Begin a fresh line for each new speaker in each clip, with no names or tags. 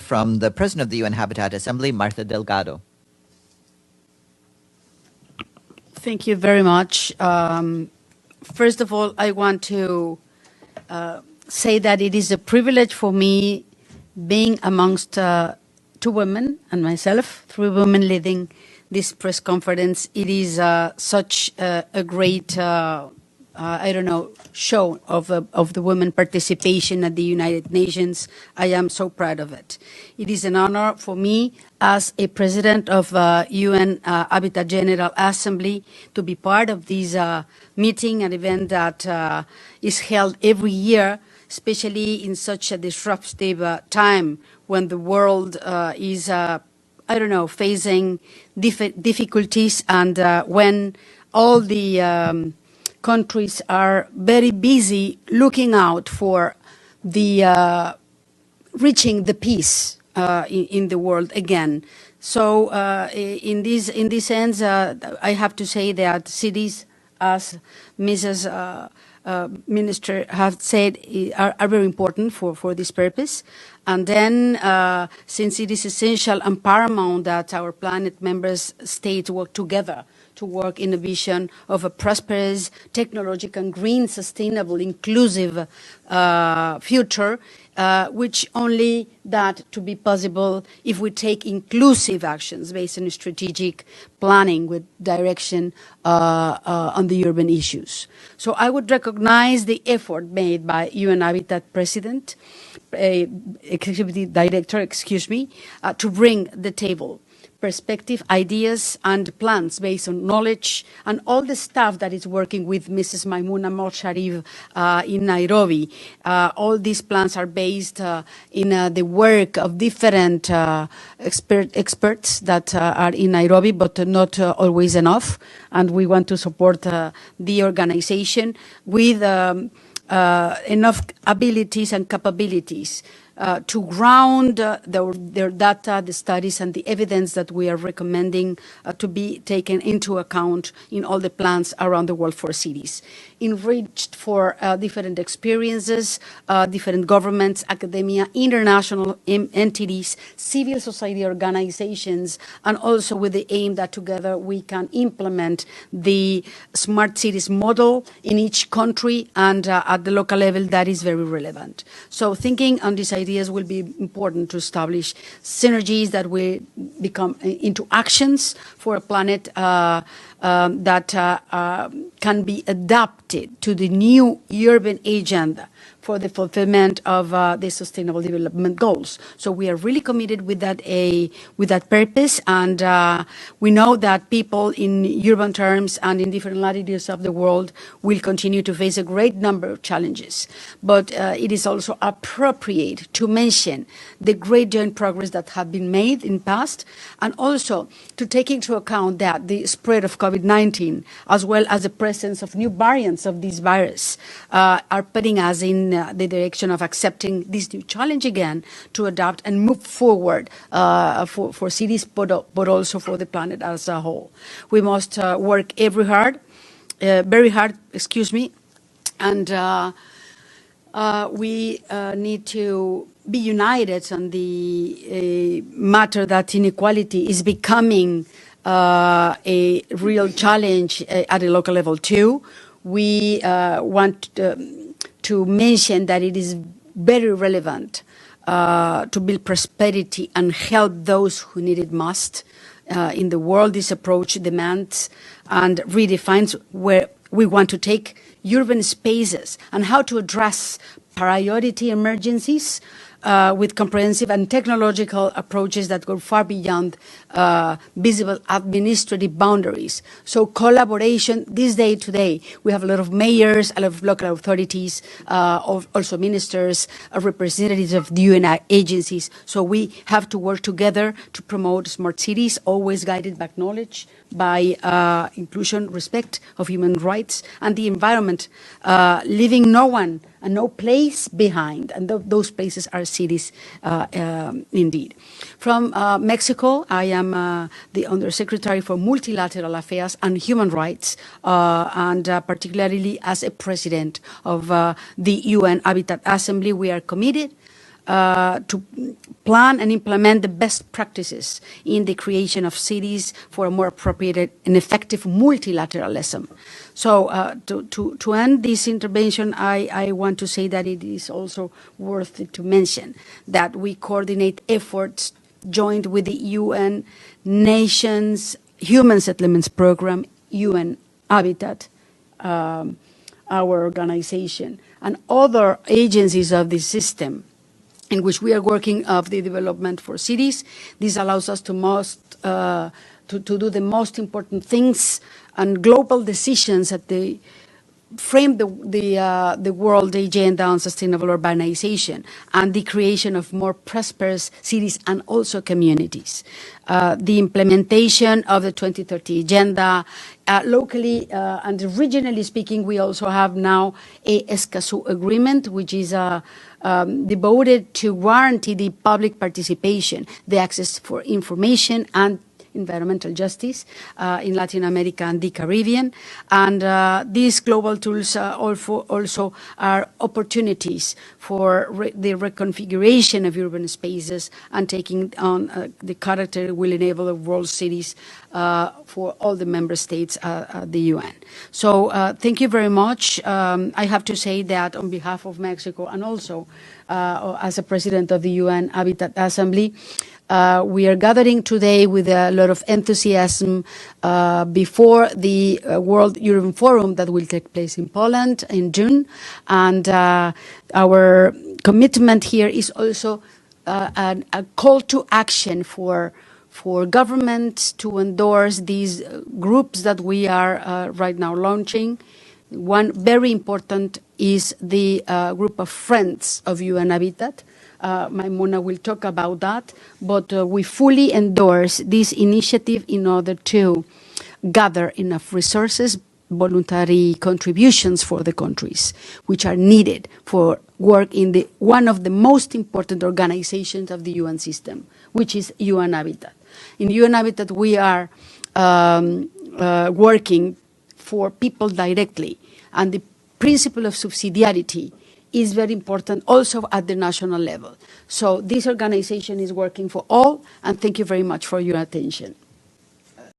from the President of the UN Habitat Assembly, Martha Delgado.
Thank you very much. First of all, I want to say that it is a privilege for me being amongst two women and myself, three women leading this press conference. It is such a great, show of the women participation at the United Nations. I am so proud of it. It is an honor for me as a president of UN Hábitat General Assembly to be part of this meeting, an event that is held every year, especially in such a disruptive time when the world is, facing difficulties, and when all the countries are very busy looking out for the reaching the peace in the world again. So in this sense, I have to say that cities, as Mrs. Minister have said, are very important for this purpose. And then, since it is essential and paramount that our planet members states work together to work in a vision of a prosperous, technological, green, sustainable, inclusive future, which only that to be possible if we take inclusive actions based on strategic planning with direction on the urban issues. So I would recognize the effort made by UN Habitat President, Executive Director, to bring the table perspective, ideas, and plans based on knowledge, and all the staff that is working with Mrs. Maimunah Sharif in Nairobi. All these plans are based in the work of different experts that are in Nairobi, but not always enough. And we want to support the organization with enough abilities and capabilities to ground their data, the studies, and the evidence that we are recommending to be taken into account in all the plans around the world for cities. Enriched for different experiences, different governments, academia, international entities, civil society organizations, and also with the aim that together we can implement the smart cities model in each country and at the local level. That is very relevant. So thinking on these ideas will be important to establish synergies that will become into actions for a planet that can be adapted to the new urban agenda for the fulfillment of the Sustainable Development Goals. So we are really committed with that purpose, and we know that people in urban terms and in different latitudes of the world will continue to face a great number of challenges. But it is also appropriate to mention the great joint progress that have been made in past, and also to take into account that the spread of COVID-19, as well as the presence of new variants of this virus, are putting us in the direction of accepting this new challenge again to adapt and move forward for cities, but also for the planet as a whole. We must work very hard, and we need to be united on the matter that inequality is becoming a real challenge at a local level too. We want to mention that it is very relevant to build prosperity and help those who need it most in the world. This approach demands and redefines where we want to take urban spaces and how to address priority emergencies with comprehensive and technological approaches that go far beyond visible administrative boundaries. So collaboration, today, we have a lot of mayors, a lot of local authorities, also ministers, representatives of the UN agencies. So we have to work together to promote smart cities, always guided by knowledge, by inclusion, respect of human rights, and the environment, leaving no one and no place behind. And those places are cities indeed. From Mexico, I am the Undersecretary for Multilateral Affairs and Human Rights, and particularly as a president of the UN Habitat Assembly. We are committed to plan and implement the best practices in the creation of cities for a more appropriate and effective multilateralism. So to end this intervention, I want to say that it is also worth it to mention that we coordinate efforts joined with the UN Nations Human Settlements Program, UN Hábitat, our organization, and other agencies of the system in which we are working of the development for cities. This allows us to do the most important things and global decisions that they frame the world agenda on sustainable urbanization and the creation of more prosperous cities and also communities. The implementation of the 2030 agenda, locally and regionally speaking, we also have now a Escazú agreement, which is devoted to guarantee the public participation, the access for information and environmental justice in Latin America and the Caribbean. And these global tools also are opportunities for the reconfiguration of urban spaces and taking on the character will enable the world cities for all the member states at the UN. So thank you very much. I have to say that on behalf of Mexico and also as a president of the UN Habitat Assembly, we are gathering today with a lot of enthusiasm before the World Urban Forum that will take place in Poland in June. And our commitment here is also a call to action for governments to endorse these groups that we are right now launching. One very important is the group of Friends of UN Habitat. Maimunah will talk about that, but we fully endorse this initiative in order to gather enough resources, voluntary contributions for the countries, which are needed for work in one of the most important organizations of the UN system, which is UN Habitat. In UN Habitat, we are working for people directly, and the principle of subsidiarity is very important also at the national level. So this organization is working for all, and thank you very much for your attention. I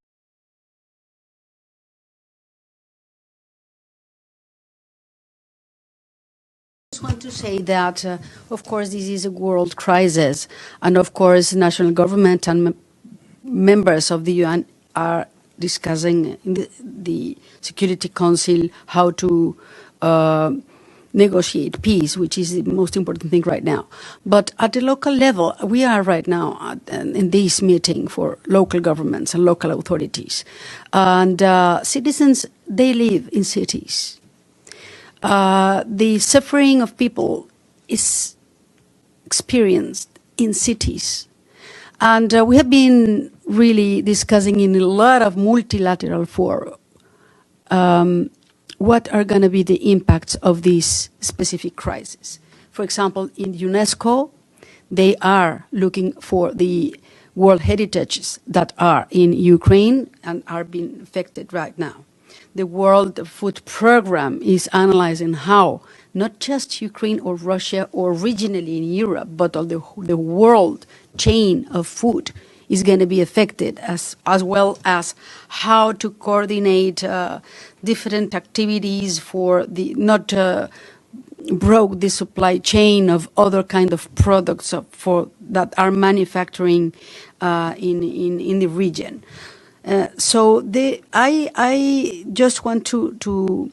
just want to say that, of course, this is a world crisis, and of course, national government and members of the UN are discussing in the Security Council how to negotiate peace, which is the most important thing right now. But at the local level, we are right now in this meeting for local governments and local authorities. And citizens, they live in cities. The suffering of people is experienced in cities. And we have been really discussing in a lot of multilateral fora what are going to be the impacts of this specific crisis. For example, in UNESCO, they are looking for the world heritages that are in Ukraine and are being affected right now. The World Food Program is analyzing how not just Ukraine or Russia or regionally in Europe, but all the world chain of food is going to be affected, as well as how to coordinate different activities for the not broke the supply chain of other kind of products that are manufacturing in the region. So I just want to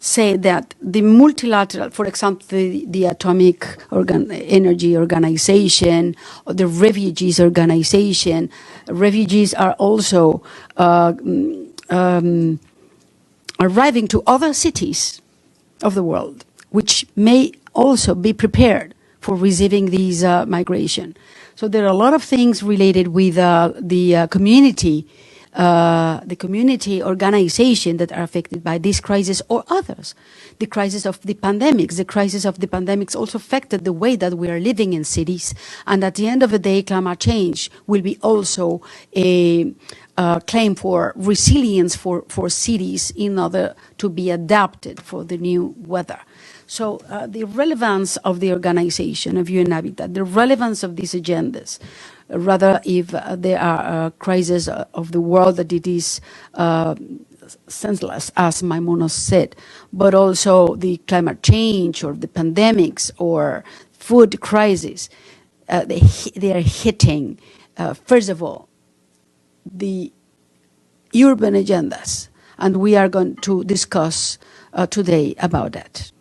say that the multilateral, for example, the Atomic Energy Organization or the Refugees Organization, refugees are also arriving to other cities of the world, which may also be prepared for receiving these migration. So there are a lot of things related with the community organization that are affected by this crisis or others. The crisis of the pandemics also affected the way that we are living in cities. And at the end of the day, climate change will be also a claim for resilience for cities in order to be adapted for the new weather. So the relevance of the organization of UN Habitat, the relevance of these agendas, rather if there are crises of the world that it is senseless, as Maimunah said, but also the climate change or the pandemics or food crisis, they are hitting, first of all, the urban agendas, and we are going to discuss today about that.